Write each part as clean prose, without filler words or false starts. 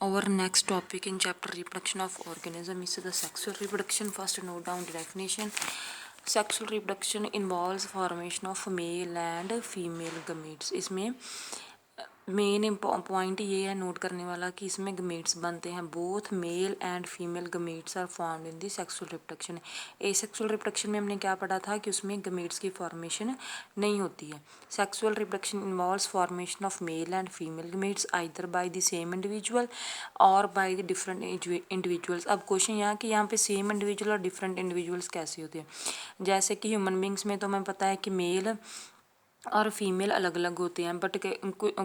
Our next topic in chapter reproduction of organism is the sexual reproduction. First, note down the definition. Sexual reproduction involves formation of male and female gametes. इसमें main point ये है note करने वाला कि इसमें gametes बनते हैं. Both male and female gametes are formed in the sexual reproduction. Asexual reproduction में हमने क्या पढ़ा था कि उसमें गमेट्स की फॉर्मेशन नहीं होती है. Sexual reproduction involves formation of male and female gametes either by the same individual और बाय द डिफरेंट इंडिविजुअल्स. अब क्वेश्चन यहाँ पे सेम इंडिविजुअल और डिफरेंट इंडिविजुअल्स कैसे होते हैं. जैसे कि ह्यूमन बींग्स में तो हमें पता है कि मेल और फीमेल अलग अलग होते हैं. बट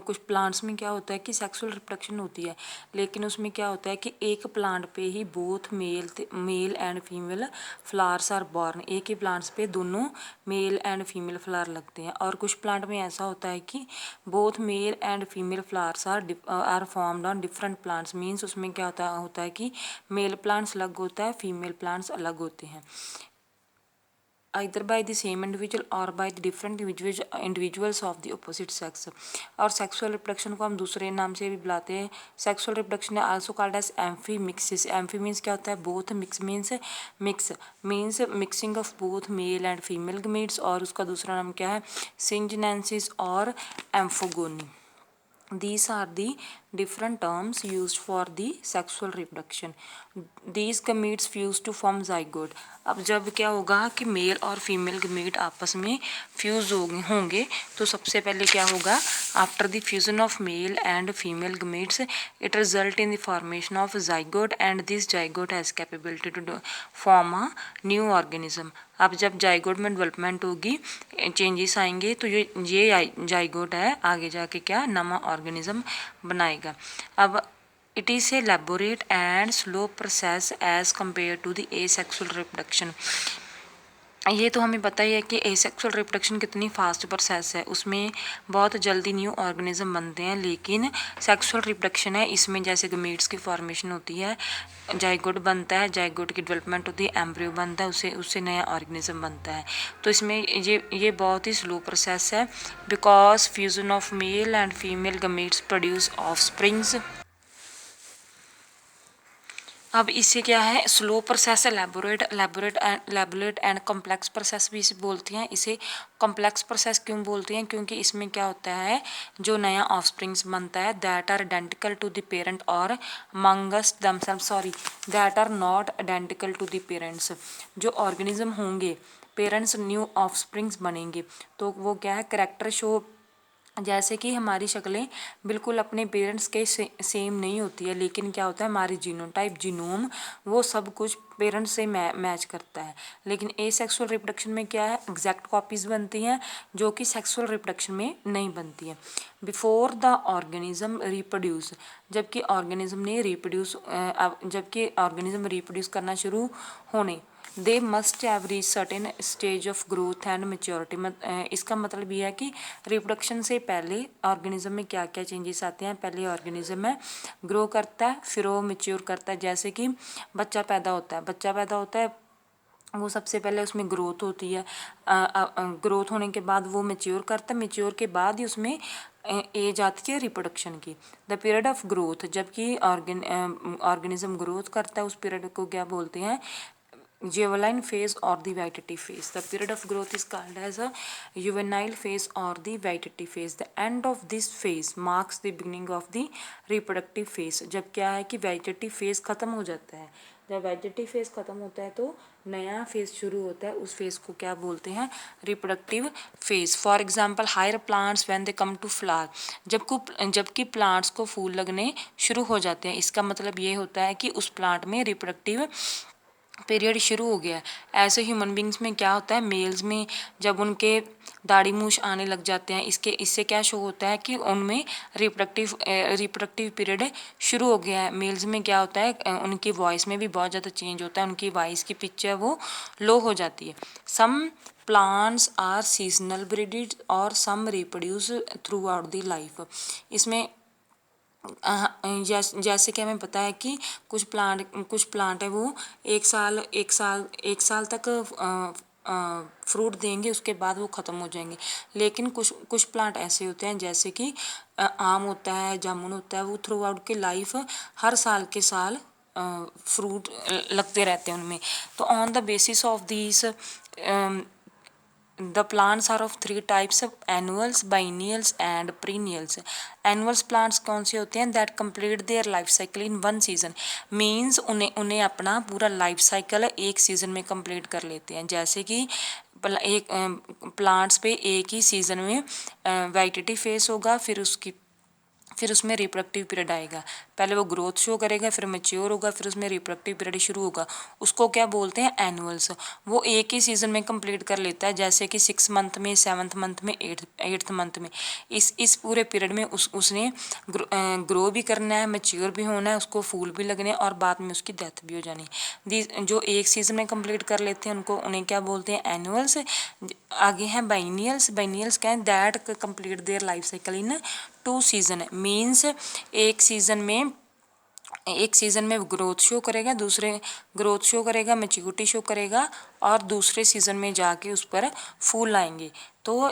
कुछ प्लांट्स में क्या होता है कि सेक्सुअल रिप्रोडक्शन होती है, लेकिन उसमें क्या होता है कि एक प्लांट पे ही both male and female flowers are born. एक ही प्लांट्स पे दोनों मेल एंड फीमेल फ्लावर लगते हैं. और कुछ प्लांट में ऐसा होता है कि both male and female flowers are formed on different plants. Means उसमें क्या होता है कि मेल प्लांट्स अलग होता है, फीमेल प्लांट्स अलग होते हैं. either by the same individual or by the different individuals of the opposite sex. और sexual reproduction को हम दूसरे नाम से भी बुलाते हैं. sexual reproduction is also called as amphimixis. amphi means क्या होता है both, mix means mixing of both male and female gametes. और उसका दूसरा नाम क्या है syngenesis और amphogony. These are the different terms used for the sexual reproduction. These gametes fuse to form zygote. अब जब क्या होगा कि मेल और फीमेल गमेट आपस में फ्यूज होंगे तो सबसे पहले क्या होगा, after the fusion of male and female gametes it result in the formation of zygote and this zygote has capability to form a new organism. अब जब जाइगोट में डेवलपमेंट होगी, चेंजेस आएंगे, तो ये जाइगोट है आगे जाके क्या नवा ऑर्गेनिज्म बनाएगा. अब it is a elaborate and slow process as compared to the asexual reproduction. ये तो हमें पता ही है कि एसेक्सुअल रिप्रोडक्शन कितनी फास्ट प्रोसेस है, उसमें बहुत जल्दी न्यू ऑर्गेनिज्म बनते हैं. लेकिन सेक्सुअल रिप्रोडक्शन है, इसमें जैसे गमेट्स की फॉर्मेशन होती है, जाइगोट बनता है, जाइगोट की डेवलपमेंट होती है, एम्ब्रियो बनता है, उससे नया ऑर्गेनिज्म बनता है. तो इसमें ये बहुत ही स्लो प्रोसेस है because fusion of male and female gametes produce offsprings. अब इससे क्या है slow process, elaborate and complex process भी इसे बोलते हैं. इसे कॉम्प्लेक्स प्रोसेस क्यों बोलते हैं, क्योंकि इसमें क्या होता है जो नया ऑफस्प्रिंग्स बनता है that are identical to the parent और among themselves that are not identical to the parents. जो ऑर्गेनिज्म होंगे पेरेंट्स न्यू ऑफस्प्रिंग्स बनेंगे तो वो क्या है करेक्टर शो, जैसे कि हमारी शक्लें बिल्कुल अपने पेरेंट्स के सेम नहीं होती है, लेकिन क्या होता है हमारी जीनोटाइप जीनोम वो सब कुछ पेरेंट्स से मैच करता है. लेकिन एसेक्सुअल रिप्रोडक्शन में क्या है एग्जैक्ट कॉपीज बनती हैं जो कि सेक्सुअल रिप्रोडक्शन में नहीं बनती है. बिफोर द ऑर्गेनिज्म रिप्रोड्यूस, जबकि ऑर्गेनिज्म रिप्रोड्यूस करना शुरू होने they must have reach certain stage of growth and maturity. इसका मतलब ये है कि रिप्रोडक्शन से पहले ऑर्गेनिज्म में क्या क्या चेंजेस आते हैं. पहले ऑर्गेनिज्म है ग्रो करता है, फिर वो मेच्योर करता है. जैसे कि बच्चा पैदा होता है वो सबसे पहले उसमें ग्रोथ होती है, ग्रोथ होने के बाद वो मेच्योर करता है, मेच्योर के बाद ही उसमें एज आती है रिप्रोडक्शन की. द पीरियड ऑफ ग्रोथ, जबकि ऑर्गेनिज्म ग्रोथ करता है उस पीरियड को क्या बोलते हैं juvenile phase or the vegetative phase. The period of growth is called as a juvenile phase or the vegetative phase. The end of this phase marks the beginning of the reproductive phase. जब क्या है कि vegetative phase खत्म हो जाता है, जब vegetative phase खत्म होता है तो नया फेज शुरू होता है, उस फेज को क्या बोलते हैं reproductive phase. For example higher plants when they come to flower, जबकि प्लांट्स को फूल लगने शुरू हो जाते हैं. इसका मतलब ये होता है कि उस प्लांट में रिप्रोडक्टिव पीरियड शुरू हो गया है. ऐसे ह्यूमन बींग्स में क्या होता है मेल्स में जब उनके दाढ़ी मूछ आने लग जाते हैं, इससे क्या शो होता है कि उनमें रिप्रोडक्टिव पीरियड शुरू हो गया है. मेल्स में क्या होता है उनकी वॉइस में भी बहुत ज़्यादा चेंज होता है, उनकी वॉइस की पिच है वो लो हो जाती है. Some plants are seasonal breeded और some reproduce throughout the life. इसमें जैसे कि हमें पता है कि कुछ प्लांट है वो एक साल तक फ्रूट देंगे, उसके बाद वो ख़त्म हो जाएंगे. लेकिन कुछ प्लांट ऐसे होते हैं जैसे कि आम होता है, जामुन होता है, वो थ्रू आउट की लाइफ हर साल के साल फ्रूट लगते रहते हैं उनमें। तो on the basis of these the plants are of three types of annuals, biennials and perennials. Annuals plants कौन से होते हैं? That complete their life cycle in one season. Means उन्हें अपना पूरा लाइफ साइकिल एक सीजन में कंप्लीट कर लेते हैं। जैसे कि एक प्लांट्स पे एक ही सीजन में वाइटिटी फेस होगा, फिर उसमें रिप्रोडक्टिव पीरियड आएगा। पहले वो ग्रोथ शो करेगा, फिर मैच्योर होगा, फिर उसमें रिप्रोडक्टिव पीरियड शुरू होगा। उसको क्या बोलते हैं? एनुअल्स। वो एक ही सीजन में कंप्लीट कर लेता है, जैसे कि 6 मंथ में, 7th मंथ में, 8th मंथ में। इस पूरे पीरियड में उसने ग्रो भी करना है, मैच्योर भी होना है, उसको फूल भी लगने हैं और बाद में उसकी डेथ भी हो जानी है। जो एक सीजन में कंप्लीट कर लेते हैं उन्हें क्या बोलते हैं? एनुअल्स। आगे हैं बाइनियल्स। बाइनियल्स क्या है? That complete their life cycle in 2 season. Means एक सीजन में ग्रोथ शो करेगा, मैच्योरिटी शो करेगा और दूसरे सीजन में जाके उस पर फूल आएंगे। तो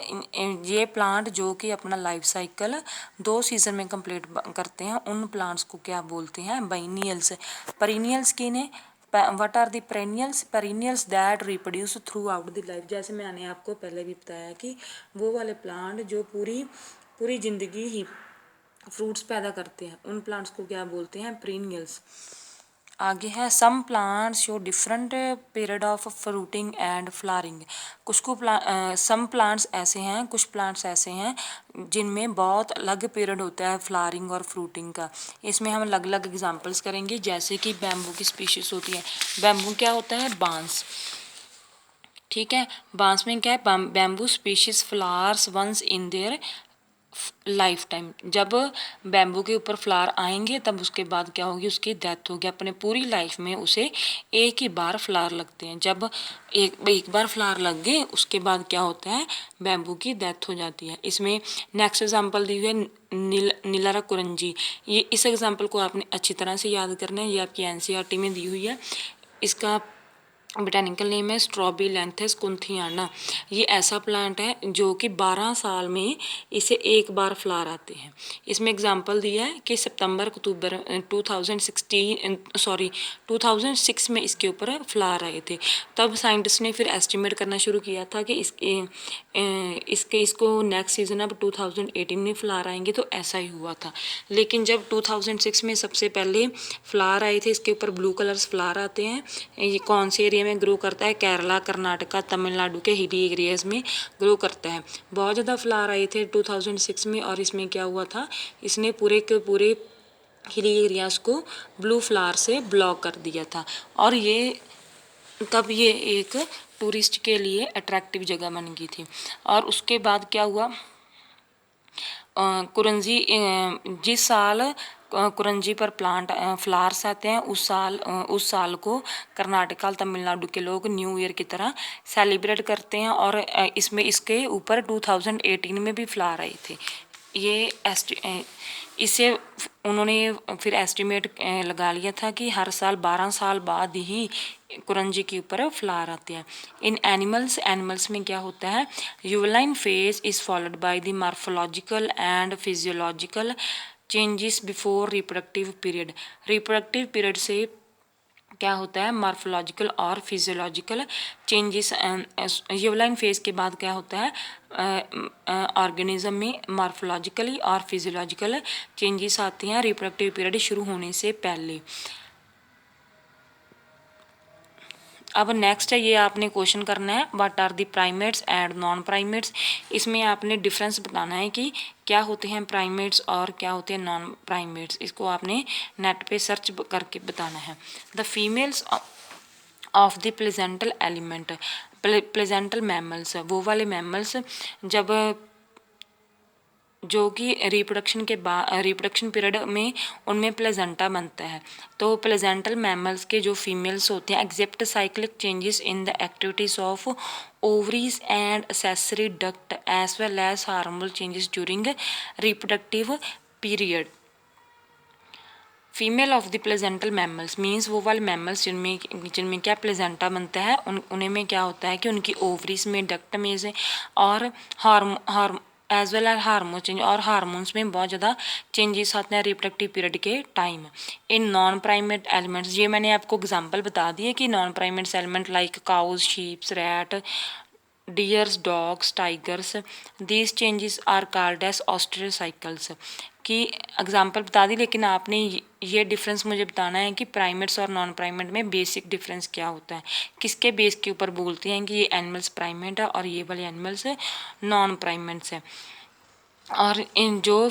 ये प्लांट जो कि अपना लाइफ साइकिल 2 सीजन में कंप्लीट करते हैं, उन प्लांट्स को क्या बोलते हैं? बाइनियल्स। पेरिनियल्स किन्हें? What are the perennials? Perennials that reproduce throughout the life. जैसे मैंने आपको पहले भी बताया कि वो वाले प्लांट जो पूरी जिंदगी ही फ्रूट्स पैदा करते हैं, उन प्लांट्स को क्या बोलते हैं? पेरिनियल्स। आगे है some plants show different period of fruiting and flowering. Some plants ऐसे हैं, कुछ प्लांट्स ऐसे हैं जिनमें बहुत अलग पीरियड होता है फ्लावरिंग और फ्रूटिंग का। इसमें हम अलग अलग एग्जांपल्स करेंगे। जैसे कि बैम्बू की स्पीशीज होती है। बैम्बू क्या होता है? बांस। ठीक है, बांस में क्या है? Bamboo species flowers once in their life time. जब बैम्बू के ऊपर फ्लावर आएंगे तब उसके बाद क्या होगी? उसकी डेथ होगी। अपने पूरी लाइफ में उसे एक ही बार फ्लावर लगते हैं। जब एक बार फ्लावर लग गए उसके बाद क्या होता है? बैम्बू की डेथ हो जाती है। इसमें नेक्स्ट एग्जांपल दी हुई है नीलारा कुरंजी। ये इस एग्जांपल को आपने अच्छी तरह से याद करना है, ये आपकी एनसीईआरटी में दी हुई है। इसका बोटेनिकल नेम है स्ट्रॉबिलैंथस कुंथियाना। ये ऐसा प्लांट है जो कि 12 साल में इसे एक बार फ्लावर आते हैं। इसमें एग्जांपल दिया है कि अक्टूबर 2006 में इसके ऊपर फ्लावर आए थे। तब साइंटिस्ट ने फिर एस्टिमेट करना शुरू किया था कि इसको नेक्स्ट सीजन अब 2018 में फ्लावर आएंगे, तो ऐसा ही हुआ था। लेकिन जब 2006 में सबसे पहले फ्लावर आए थे, इसके ऊपर ब्लू कलर्स फ्लावर आते हैं। ये कौन से एरिया में ग्रो करता है? केरला, कर्नाटका, तमिलनाडु के हिली एरियाज में ग्रो करता है। बहुत ज़्यादा फ्लावर आए थे 2006 में और इसमें क्या हुआ था? इसने पूरे के पूरे हिली एरियाज को ब्लू फ्लावर से ब्लॉक कर दिया था। और तब ये एक टूरिस्ट के लिए अट्रैक्टिव जगह बन गई थी। और उसके बाद क्या हुआ? कुरंजी जिस साल कुरंजी पर प्लांट फ्लावर्स आते हैं उस साल को कर्नाटका और तमिलनाडु के लोग न्यू ईयर की तरह सेलिब्रेट करते हैं। और इसके ऊपर 2018 में भी फ्लावर आए थे। इसे उन्होंने फिर एस्टिमेट लगा लिया था कि हर साल 12 साल बाद ही कुरंजी के ऊपर फ्लावर आते हैं। इन एनिमल्स में क्या होता है? यूवलाइन phase is followed by the morphological and physiological changes before reproductive period से क्या होता है? मॉर्फोलॉजिकल और फिजियोलॉजिकल चेंजेस। यूवलाइन फेज के बाद क्या होता है? ऑर्गेनिज्म में मॉर्फोलॉजिकली और फिजियोलॉजिकल चेंजेस आते हैं रिप्रोडक्टिव पीरियड शुरू होने से पहले। अब नेक्स्ट है, ये आपने क्वेश्चन करना है what are the primates and non primates. इसमें आपने डिफरेंस बताना है कि क्या होते हैं प्राइमेट्स और क्या होते हैं नॉन प्राइमेट्स। इसको आपने नेट पे सर्च करके बताना है। The females of the placental element. Placental mammals, वो वाले मैमल्स जब जो कि रिप्रोडक्शन पीरियड में उनमें प्लेजेंटा बनता है। तो प्लेजेंटल मैमल्स के जो फीमेल्स होते हैं exhibit cyclic changes in the activities of ovaries and accessory duct as well as hormonal changes during reproductive period. Female of the placental mammals means वो वाले मैमल्स जिनमें क्या प्लेजेंटा बनता है, उन्हें में क्या होता है कि उनकी ओवरीज में डक्ट में से और as well as hormone change, और हार्मोन्स में बहुत ज़्यादा चेंजेस आते हैं रिप्रोडक्टिव पीरियड के time. In non primate elements, ये मैंने आपको एग्जांपल बता दिए कि non primates element like cows, sheeps, rat, deers, dogs, tigers, these changes are called as oestrous cycles की एग्जांपल बता दी, लेकिन आपने ये डिफरेंस मुझे बताना है कि प्राइमेट्स और नॉन प्राइमेट में बेसिक डिफरेंस क्या होता है, किसके बेस के ऊपर बोलते हैं कि ये एनिमल्स प्राइमेट है और ये वाले एनिमल्स नॉन प्राइमेट्स है। और इन जो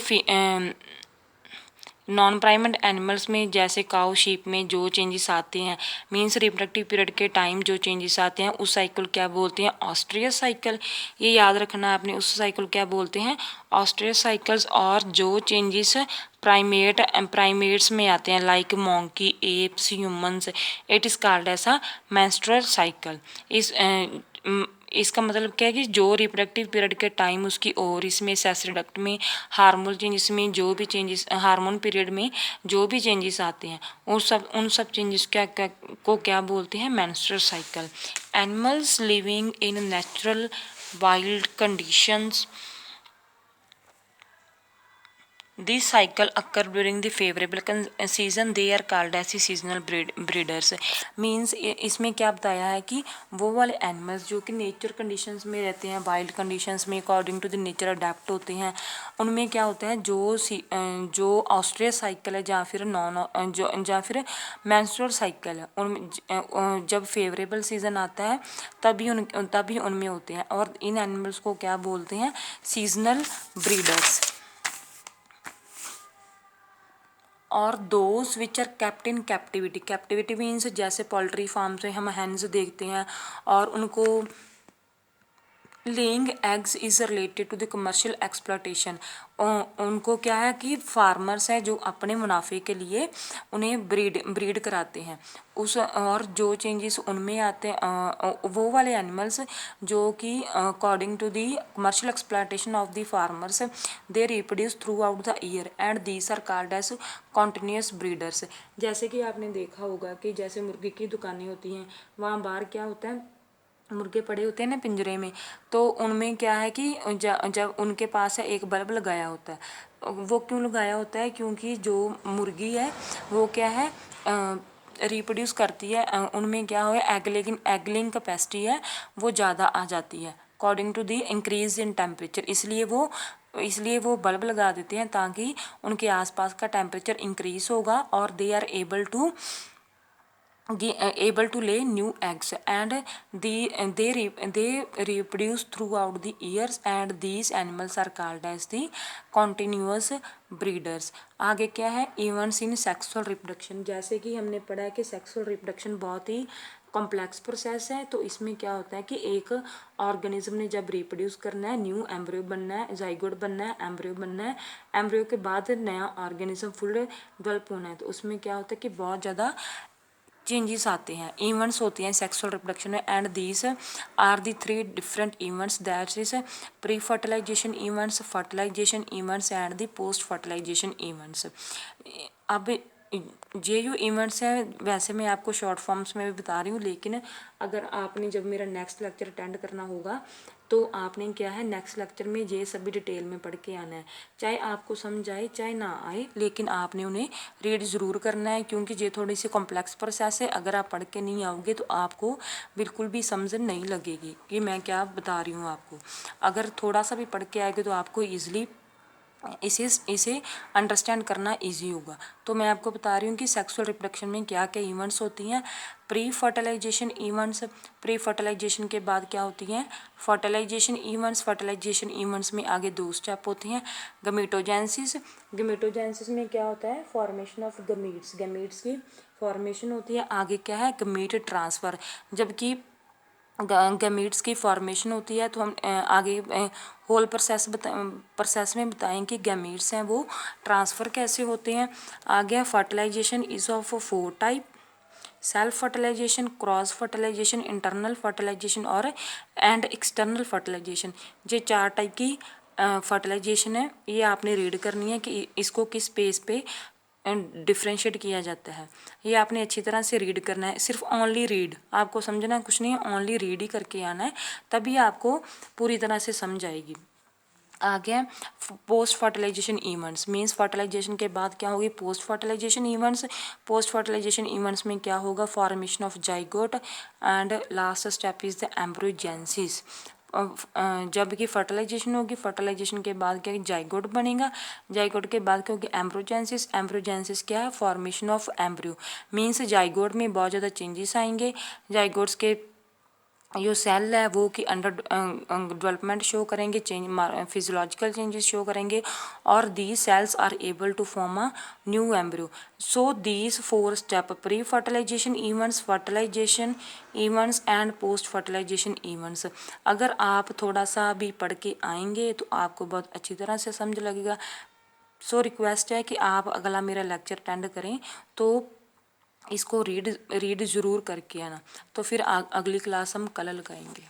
नॉन प्राइमेट एनिमल्स में जैसे काउ, शीप में जो चेंजेस आते हैं, मीन्स रिप्रोडक्टिव पीरियड के टाइम जो चेंजेस आते हैं, उस साइकिल क्या बोलते हैं, ऑस्ट्रियस साइकिल। ये याद रखना आपने, उस साइकिल क्या बोलते हैं, ऑस्ट्रियस साइकिल्स। और जो चेंजेस प्राइमेट्स में आते हैं like monkey, apes, humans, it is called as a menstrual cycle. इसका मतलब क्या है कि जो रिप्रोडक्टिव पीरियड के टाइम उसकी और इसमें सेक्स रिडक्ट में हार्मोन चेंजेस में जो भी चेंजेस, हार्मोन पीरियड में जो भी चेंजेस आते हैं, उन सब चेंजेस को क्या बोलते हैं, menstrual cycle. Animals living in natural wild conditions, this cycle occur during the favorable season, they are called as seasonal breeders। Means इसमें क्या बताया है कि वो वाले एनिमल्स जो कि नेचर कंडीशंस में रहते हैं, वाइल्ड कंडीशंस में according to the nature adapt होते हैं, उनमें क्या होता है, जो ऑस्ट्रियस साइकिल है या फिर मेंस्ट्रुअल साइकिल है, उनमें जब फेवरेबल सीजन आता है तभी उनमें होते हैं, और इन एनिमल्स को क्या बोलते हैं, सीजनल ब्रीडर्स। और those which are kept in captivity, captivity means जैसे पोल्ट्री फार्म्स में हम हैंस देखते हैं और उनको laying eggs is related to the commercial exploitation. उनको क्या है कि फार्मर्स हैं जो अपने मुनाफे के लिए उन्हें ब्रीड कराते हैं, और जो चेंजेस उनमें आते हैं वो वाले एनिमल्स जो कि according to the commercial exploitation of the farmers, they reproduce throughout the year and these are called as continuous breeders. जैसे कि आपने देखा होगा कि जैसे मुर्गी की दुकानें होती हैं, वहाँ बाहर क्या होता है, मुर्गे पड़े होते हैं ना पिंजरे में, तो उनमें क्या है कि जब उनके पास एक बल्ब लगाया होता है, वो क्यों लगाया होता है, क्योंकि जो मुर्गी है वो क्या है, रिप्रोड्यूस करती है, उनमें क्या हो एगलिंग कैपेसिटी है वो ज़्यादा आ जाती है according to the increase in temperature, इसलिए वो बल्ब लगा देते हैं ताकि उनके आसपास का टेम्परेचर इंक्रीज होगा और they are able to lay new eggs and they reproduce throughout the years, and these animals are called as the continuous breeders। आगे क्या है, इवेंट्स इन सेक्सुअल रिप्रोडक्शन, जैसे कि हमने पढ़ा है कि सेक्सुअल रिप्रोडक्शन बहुत ही कॉम्प्लेक्स प्रोसेस है। तो इसमें क्या होता है कि एक ऑर्गेनिज्म ने जब रिप्रोड्यूस करना है, न्यू एम्ब्रियो बनना है, जाइगोट बनना है, एम्ब्रियो बनना है, एम्ब्रियो के बाद नया ऑर्गेनिज्म फुल डेवलप होना है, तो उसमें क्या होता है कि बहुत ज़्यादा चेंजेस आते हैं, इवेंट्स होती हैं सेक्सुअल रिप्रोडक्शन में, and these are the 3 different events, that is pre fertilisation events, fertilisation events and the post fertilisation events. अब ये जो इवेंट्स हैं वैसे मैं आपको शॉर्ट फॉर्म्स में भी बता रही हूँ, लेकिन अगर आपने जब मेरा नेक्स्ट लेक्चर अटेंड करना होगा तो आपने क्या है, नेक्स्ट लेक्चर में ये सभी डिटेल में पढ़ के आना है, चाहे आपको समझ आए चाहे ना आए, लेकिन आपने उन्हें रीड ज़रूर करना है, क्योंकि ये थोड़ी सी कॉम्प्लेक्स प्रोसेस है। अगर आप पढ़ के नहीं आओगे तो आपको बिल्कुल भी समझ नहीं लगेगी कि मैं क्या बता रही हूँ आपको। अगर थोड़ा सा भी पढ़ के आएगे तो आपको ईजिली इसे अंडरस्टैंड करना इजी होगा। तो मैं आपको बता रही हूँ कि सेक्सुअल रिप्रोडक्शन में क्या क्या इवेंट्स होती हैं। Pre fertilisation events, pre fertilisation के बाद क्या होती हैं, फर्टिलाइजेशन इवेंट्स। फर्टिलाइजेशन इवेंट्स में आगे 2 स्टेप होते हैं, गमीटोजेंसिस। गमीटोजेंसिस में क्या होता है, फॉर्मेशन ऑफ गमीट्स, गमीट्स की फॉर्मेशन होती है। आगे क्या है, गमीट ट्रांसफ़र, जबकि गमीट्स की फॉर्मेशन होती है। तो हम आगे होल प्रोसेस में बताएं कि गमीट्स हैं वो ट्रांसफ़र कैसे होते हैं। आगे fertilisation is of 4 type, self fertilisation, cross fertilisation, internal fertilisation और एंड एक्सटर्नल फर्टिलाइजेशन। ये 4 टाइप की फर्टिलाइजेशन है, ये आपने रीड करनी है कि इसको किस पेज पे डिफ्रेंशिएट किया जाता है। ये आपने अच्छी तरह से रीड करना है, सिर्फ ओनली रीड, आपको समझना कुछ नहीं है, ओनली रीड ही करके आना है, तभी आपको पूरी तरह से समझ आएगी। आ गया post fertilisation events. Means fertilisation के बाद क्या होगी, post fertilisation events. Post fertilisation events में क्या होगा, formation of zygote and last step is the embryogenesis. जब कि फर्टिलाइजेशन होगी, फर्टिलाइजेशन के बाद क्या जाइगोट बनेगा, जाइगोट के बाद क्या होगी एम्ब्रियोजेनेसिस। एम्ब्रियोजेनेसिस क्या है, formation of embryo. Means zygote में बहुत ज़्यादा चेंजेस आएंगे, जाइगोट्स के जो सेल है वो कि अंडर डेवलपमेंट शो करेंगे, चेंज फिजियोलॉजिकल चेंजेस शो करेंगे, और the cells are able to form a new embryo. So these 4 step, pre fertilisation events, fertilisation events and post fertilisation events, अगर आप थोड़ा सा भी पढ़ के आएंगे तो आपको बहुत अच्छी तरह से समझ लगेगा। सो रिक्वेस्ट है कि आप अगला मेरा लेक्चर अटेंड करें तो इसको रीड ज़रूर करके आना। तो फिर अगली क्लास हम कल लगाएंगे।